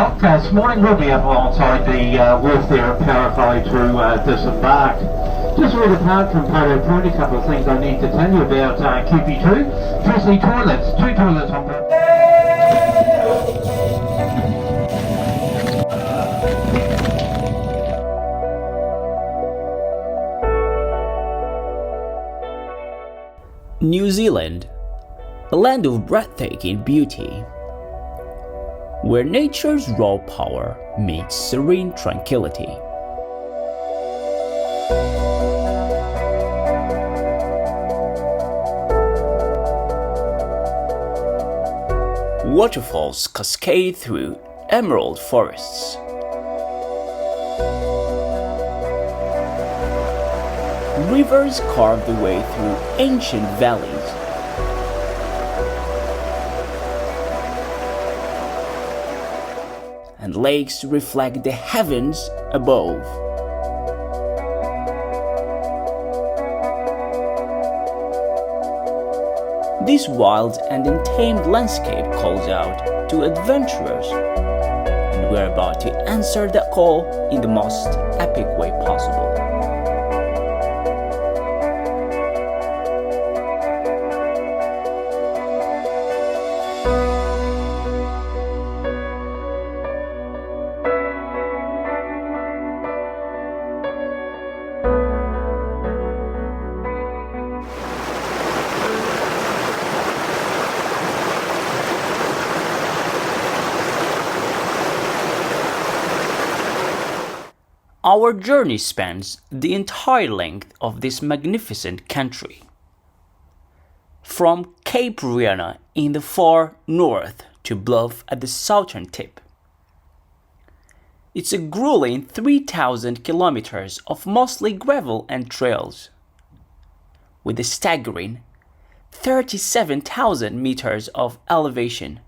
Well, this morning we'll be up alongside the wharf there at Paraguay to disembark. Just right apart from Poto Point, a couple of things I need to tell you about QP2. Firstly, toilets, 2 toilets on board. New Zealand, a land of breathtaking beauty, where nature's raw power meets serene tranquility. Waterfalls cascade through emerald forests. Rivers carve their way through ancient valleys. And lakes reflect the heavens above. This wild and untamed landscape calls out to adventurers, and we're about to answer that call in the most epic way possible. Our journey spans the entire length of this magnificent country. From Cape Reinga in the far north to Bluff at the southern tip. It's a grueling 3,000 kilometers of mostly gravel and trails, with a staggering 37,000 meters of elevation,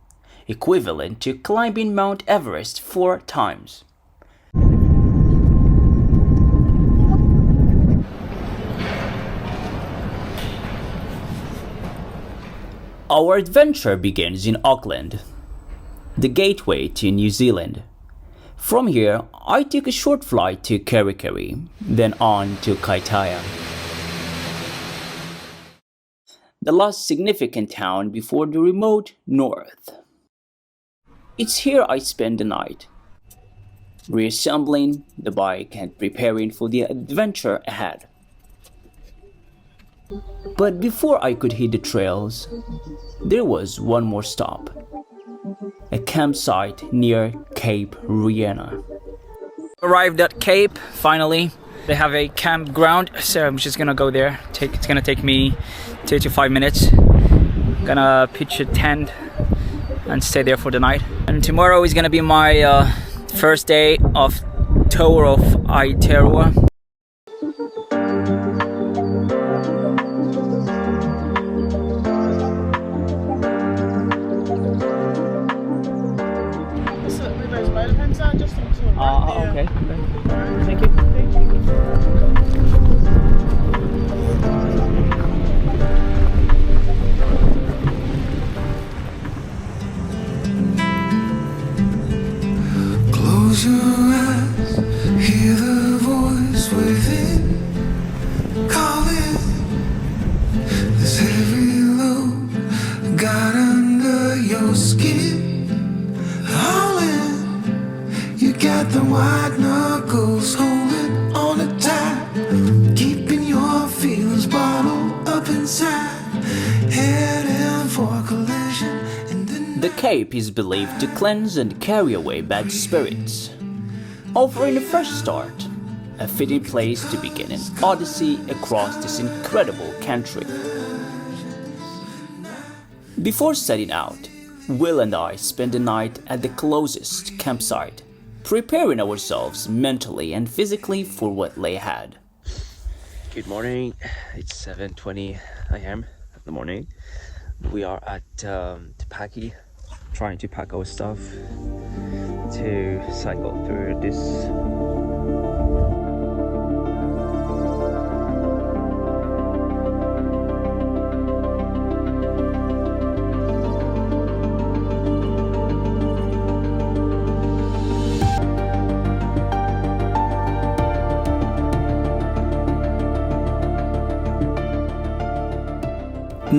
equivalent to climbing Mount Everest 4 times. Our adventure begins in Auckland, the gateway to New Zealand. From here, I took a short flight to Kerikeri, then on to Kaitaia, the last significant town before the remote north. It's here I spent the night, reassembling the bike and preparing for the adventure ahead. But before I could hit the trails, there was one more stop. A campsite near Cape Reinga. Arrived at Cape, finally. They have a campground, so I'm just gonna go there. It's gonna take me 2 to 5 minutes. Gonna pitch a tent and stay there for the night. And tomorrow is gonna be my first day of tour of Aotearoa. Okay. Thank you. Close your eyes, hear the voice within, calling. This heavy load got under your skin, all in. You got the white knuckles holding on it tight, keeping your feelings bottled up inside, heading for collision. The Cape is believed to cleanse and carry away bad spirits, offering a fresh start, a fitting place to begin an odyssey across this incredible country. Before setting out, Will and I spent the night at the closest campsite, preparing ourselves mentally and physically for what lay ahead. Good morning, it's 7:20 a.m. in the morning. We are at Te Paki, trying to pack our stuff to cycle through this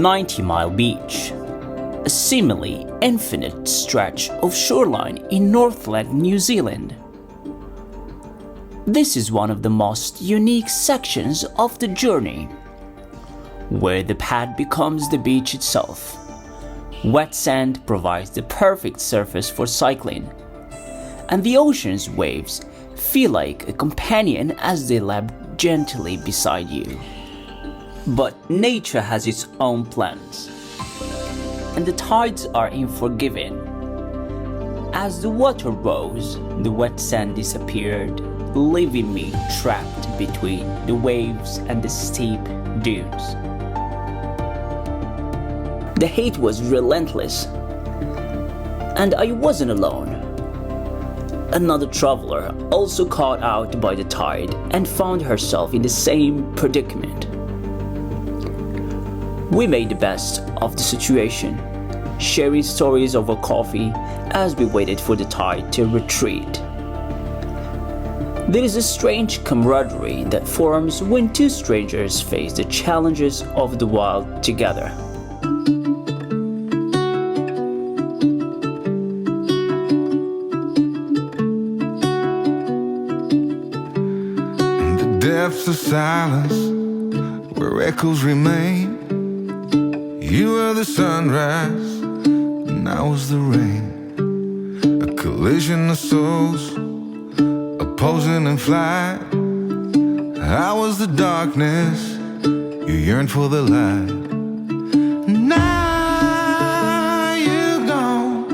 90 Mile Beach, a seemingly infinite stretch of shoreline in Northland, New Zealand. This is one of the most unique sections of the journey, where the pad becomes the beach itself. Wet sand provides the perfect surface for cycling, and the ocean's waves feel like a companion as they lap gently beside you. But nature has its own plans, and the tides are unforgiving. As the water rose, the wet sand disappeared, leaving me trapped between the waves and the steep dunes. The heat was relentless, and I wasn't alone. Another traveler also caught out by the tide and found herself in the same predicament. We made the best of the situation, sharing stories over coffee as we waited for the tide to retreat. There is a strange camaraderie that forms when two strangers face the challenges of the wild together. In the depths of silence, where echoes remain, you were the sunrise, and I was the rain. A collision of souls, opposing in flight. I was the darkness, you yearned for the light. Now you're gone,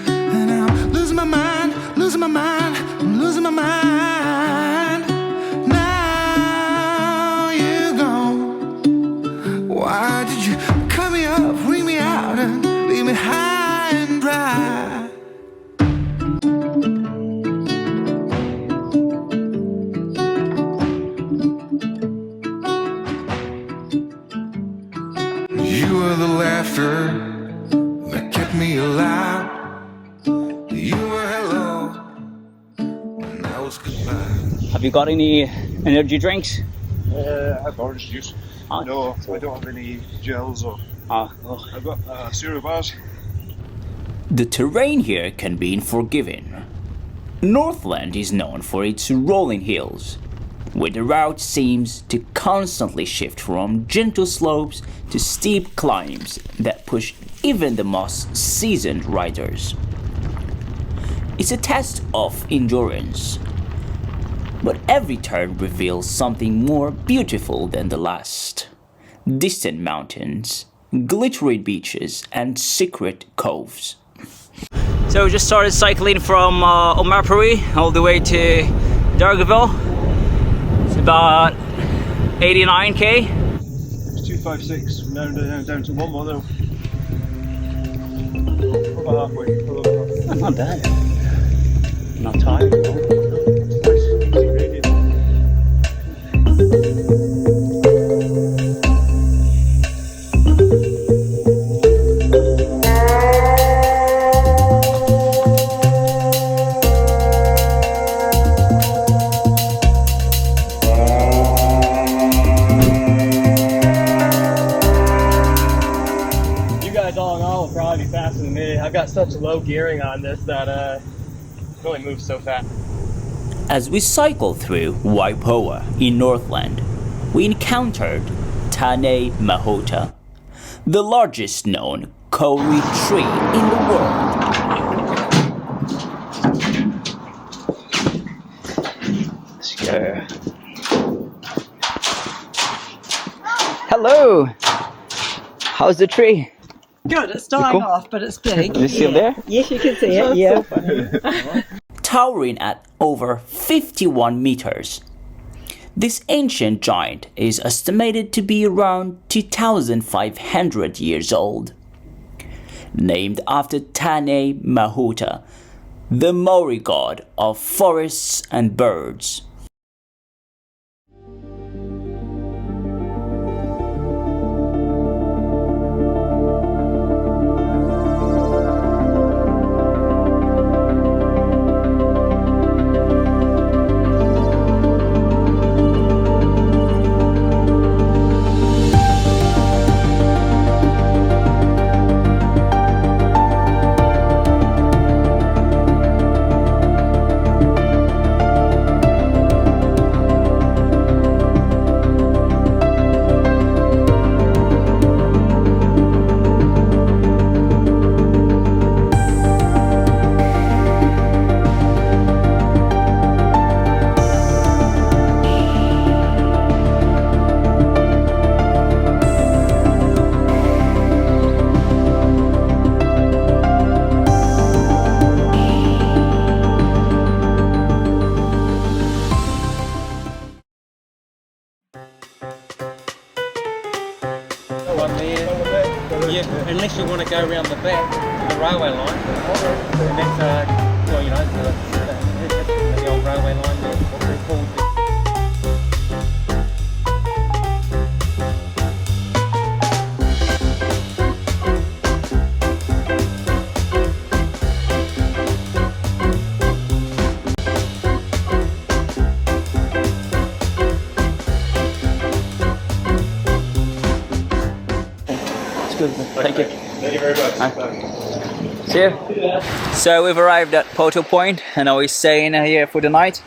and I'm losing my mind, losing my mind, I'm losing my mind. Now you're gone. Why did you cut me up, bring me out, and leave me high and dry? You were the laughter that kept me alive. You were hello, and I was goodbye. Have you got any energy drinks? I have orange juice. Ah. No, I don't have any gels or. I've got cereal bars. The terrain here can be unforgiving. Northland is known for its rolling hills, where the route seems to constantly shift from gentle slopes to steep climbs that push even the most seasoned riders. It's a test of endurance, but every turn reveals something more beautiful than the last. Distant mountains, glittering beaches, and secret coves. So we just started cycling from Omarpuri all the way to Dargaville. It's about 89k. It's 256 down to one more though. About halfway. Not bad. Not tired. You guys all in all will probably be faster than me. I've got such low gearing on this that it only moves so fast. As we cycled through Waipoua in Northland, we encountered Tane Mahota, the largest known kauri tree in the world. Let's go. Hello! How's the tree? Good, it's dying off, but it's big. Is it still there? Yes, you can see it, yeah. Towering at over 51 meters. This ancient giant is estimated to be around 2,500 years old. Named after Tane Mahota, the Maori god of forests and birds. go around the back to the railway line, and that's well, you know, the old railway line. That's what they're called. Thank you. Thank you very much. See you. So we've arrived at Poto Point and now we're staying here for the night,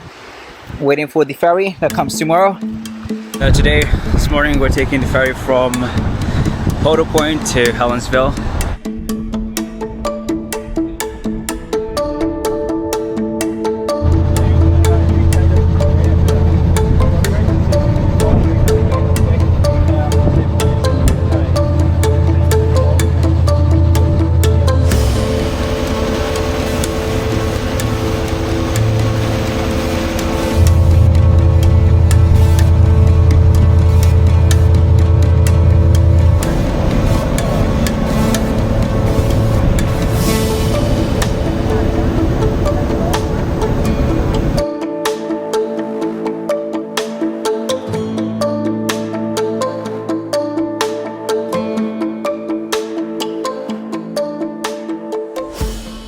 waiting for the ferry that comes tomorrow. This morning we're taking the ferry from Poto Point to Helensville.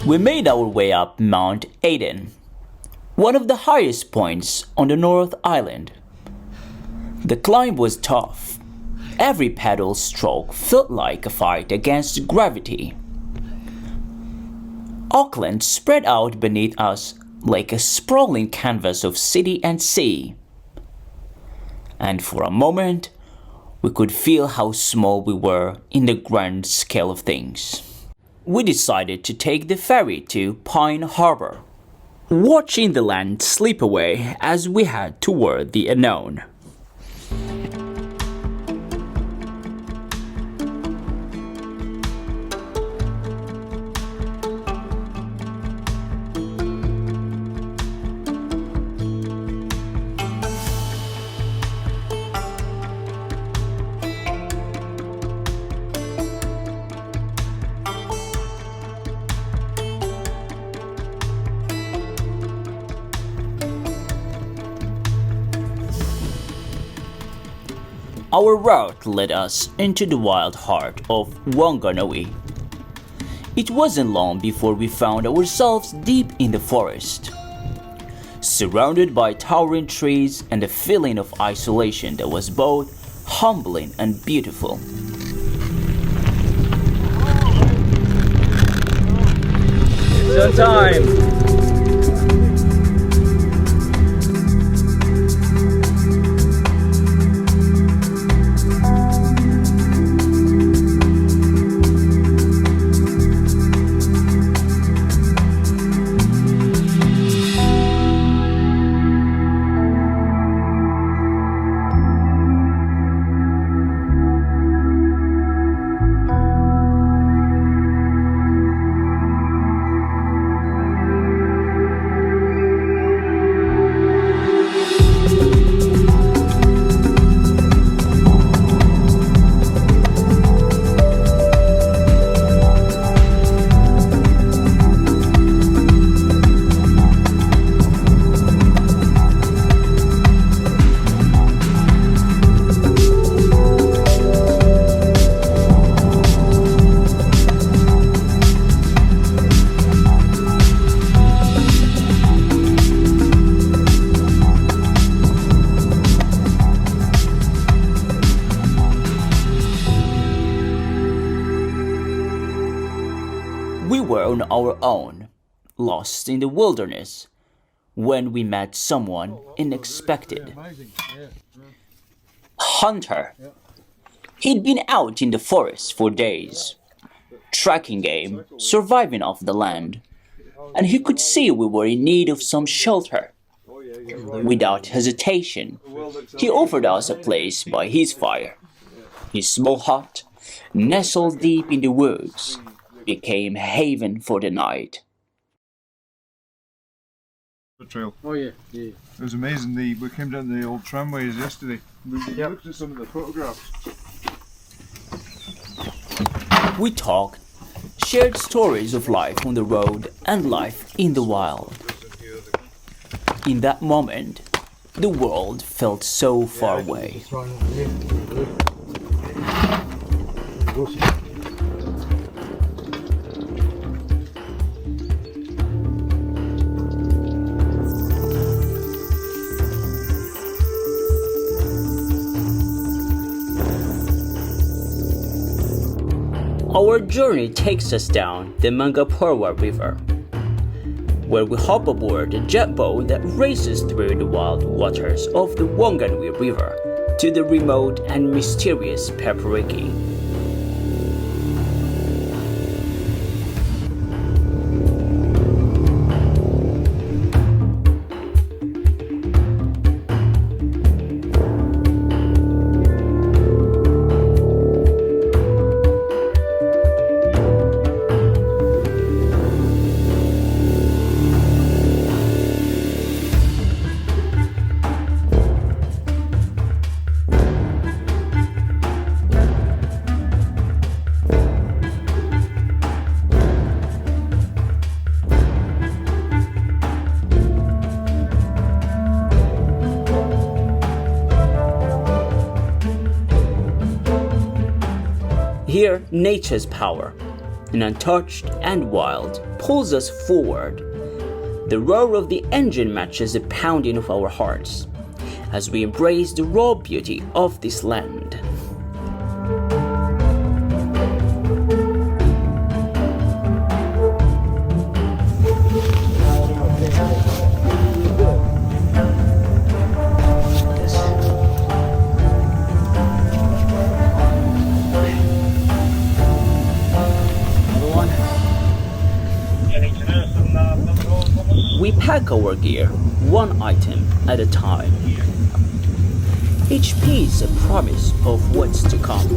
We made our way up Mount Aden, one of the highest points on the North Island. The climb was tough. Every pedal stroke felt like a fight against gravity. Auckland spread out beneath us like a sprawling canvas of city and sea. And for a moment, we could feel how small we were in the grand scale of things. We decided to take the ferry to Pine Harbour, watching the land slip away as we head toward the unknown. Our route led us into the wild heart of Wanganui. It wasn't long before we found ourselves deep in the forest, surrounded by towering trees and a feeling of isolation that was both humbling and beautiful. It's time. We were on our own, lost in the wilderness, when we met someone unexpected. Hunter. He'd been out in the forest for days, tracking game, surviving off the land, and he could see we were in need of some shelter. Without hesitation, he offered us a place by his fire. His small hut, nestled deep in the woods, became a haven for the night. The trail. Oh yeah. It was amazing. We came down the old tramways yesterday. We looked at some of the photographs. We talked shared stories of life on the road and life in the wild. In that moment, the world felt so far away. Our journey takes us down the Mangaporwa River, where we hop aboard a jet boat that races through the wild waters of the Wanganui River to the remote and mysterious Papariki. Here, nature's power, untouched and wild, pulls us forward. The roar of the engine matches the pounding of our hearts as we embrace the raw beauty of this land. We pack our gear, one item at a time. Each piece a promise of what's to come.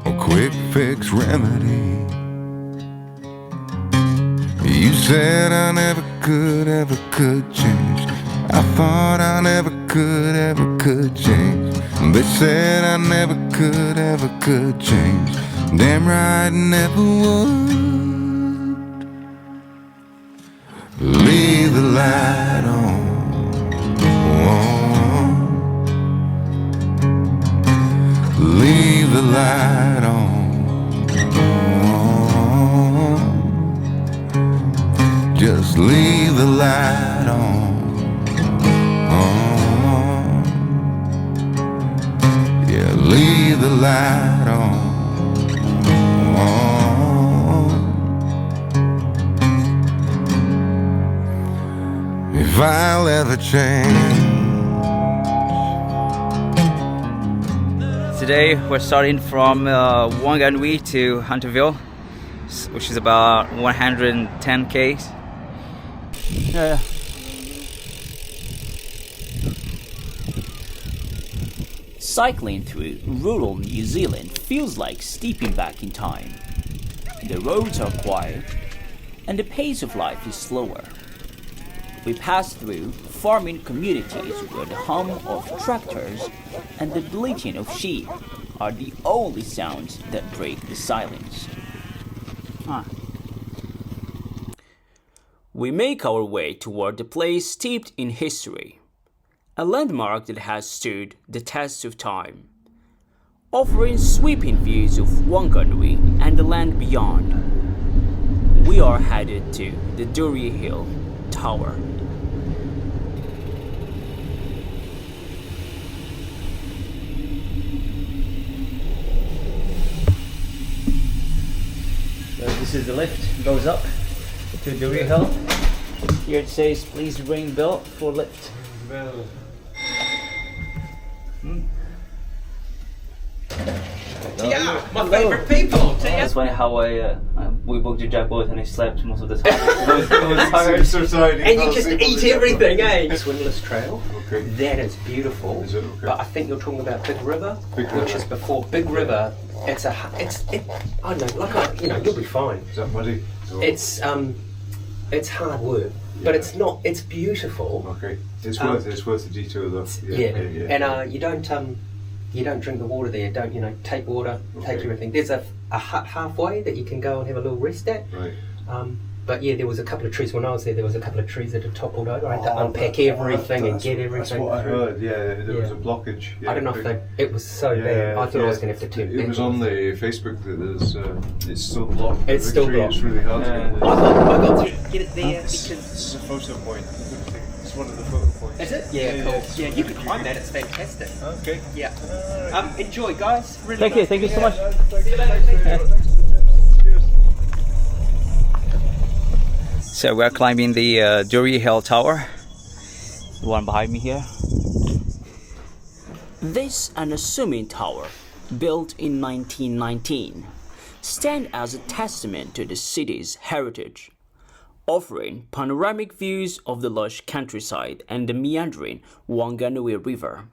A quick fix remedy. You said I never could change. I thought I never could change. They said I never could, ever could change. Damn right, never would. Leave the light on. Leave the light on. Just leave the light on. Yeah, leave the light on. If I'll ever change. Today we're starting from Wanganui to Hunterville, which is about 110 k's. Cycling through rural New Zealand feels like stepping back in time. The roads are quiet and the pace of life is slower. We pass through farming communities where the hum of tractors and the bleating of sheep are the only sounds that break the silence. We make our way toward a place steeped in history, a landmark that has stood the test of time, offering sweeping views of Wanganui and the land beyond. We are headed to the Dury Hill Tower. So this is the lift, goes up to Dury Hill. Here it says, please ring bell for lift. Yeah, my favourite people. That's funny how we booked a jackboat and I slept most of the time. I was tired. And you just eat everything, eh? Swindler's Trail. Okay. That is beautiful. Is it? Okay. But I think you're talking about Big River, Big which River. is before Big River. I don't know, you'll be fine. Is that muddy? Oh. It's hard work, but it's not. It's beautiful. Okay. It's worth the detour though. And you don't drink the water there. Don't take water, take everything. There's a hut halfway that you can go and have a little rest at. Right. But yeah, there was a couple of trees when I was there. There was a couple of trees that had toppled over. I had to unpack everything and get everything. That's what I through. heard. Yeah, there was a blockage. Yeah, I don't know if it was so bad. I thought I was going to have to turn back. It was on the Facebook that there's it's still blocked. It's The still tree, blocked. It's really hard to get I got to get it there This because. is a photo point. It's one of the photo points. Is it? Yeah, cool. Yeah, you can climb that. It's fantastic. Okay. Yeah. Enjoy, guys. Really Thank you so much. See you later. So we're climbing the Dury Hill Tower, the one behind me here. This unassuming tower, built in 1919, stands as a testament to the city's heritage, offering panoramic views of the lush countryside and the meandering Wanganui River.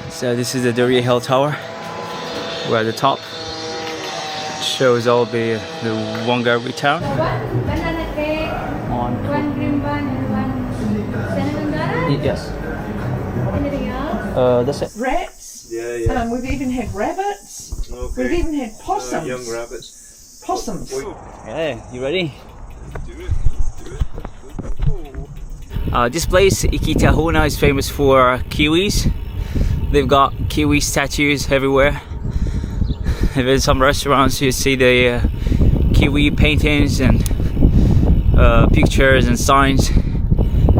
So this is the Dury Hill Tower. We're at the top. It shows all the Wanganui town. One banana cake, one green bun, and one cinnamon donut. Yes. Anything else? That's it. Rats. Yeah. We've even had rabbits. Okay. We've even had possums. Young rabbits. Possums. Hey, you ready? This place, Aotearoa, is famous for kiwis. They've got kiwi statues everywhere. In some restaurants you see the kiwi paintings and pictures and signs.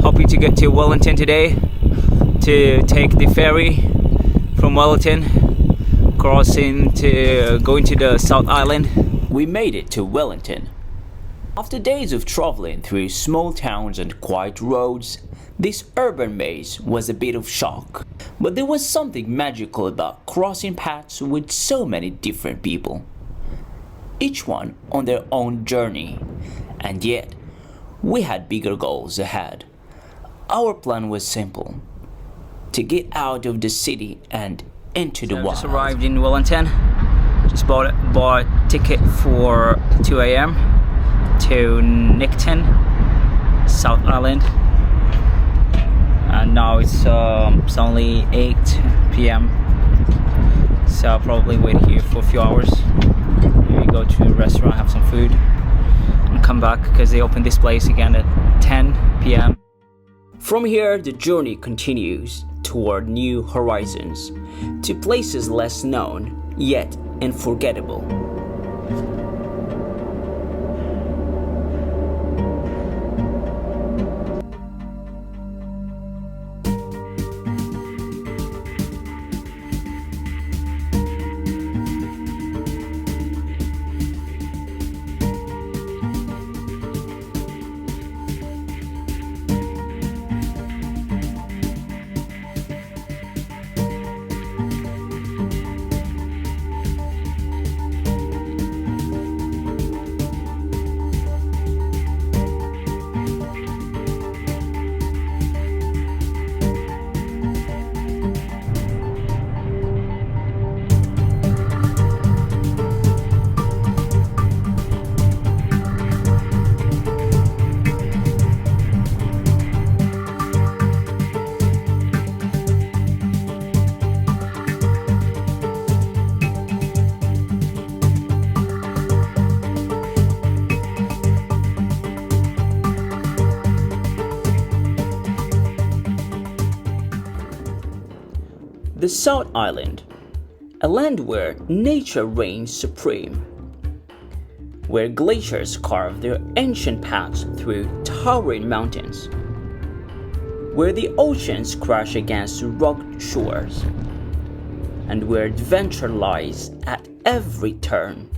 Hoping to get to Wellington today to take the ferry from Wellington, crossing to going to the South Island. We made it to Wellington. After days of traveling through small towns and quiet roads, this urban maze was a bit of shock. But there was something magical about crossing paths with so many different people, each one on their own journey, and yet we had bigger goals ahead. Our plan was simple: to get out of the city and into the wild. Just arrived in Wellington. Just bought a ticket for 2 a.m. to Nickton, South Island. And Now it's only 8 p.m. So I'll probably wait here for a few hours. Maybe go to a restaurant, have some food, and come back because they open this place again at 10 p.m. From here, the journey continues toward new horizons, to places less known, yet unforgettable. The South Island, a land where nature reigns supreme, where glaciers carve their ancient paths through towering mountains, where the oceans crash against rugged shores, and where adventure lies at every turn.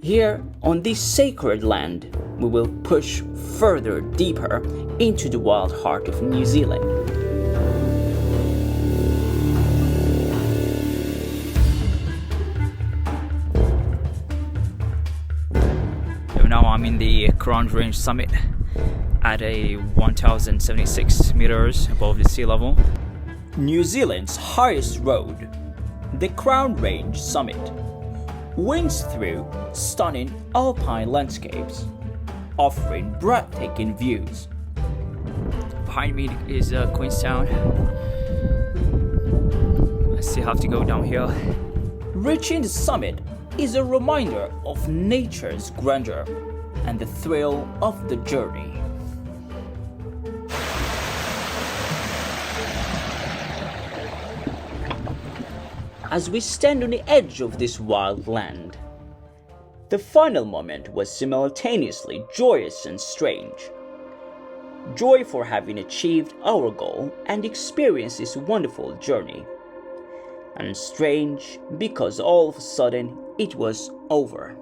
Here, on this sacred land, we will push further deeper into the wild heart of New Zealand. Now I'm in the Crown Range summit at a 1076 meters above the sea level. New Zealand's highest road, the Crown Range summit, winds through stunning alpine landscapes, offering breathtaking views. Behind me is Queenstown. I still have to go downhill. Reaching the summit is a reminder of nature's grandeur and the thrill of the journey. As we stand on the edge of this wild land, the final moment was simultaneously joyous and strange. Joy for having achieved our goal and experienced this wonderful journey, and strange because all of a sudden it was over.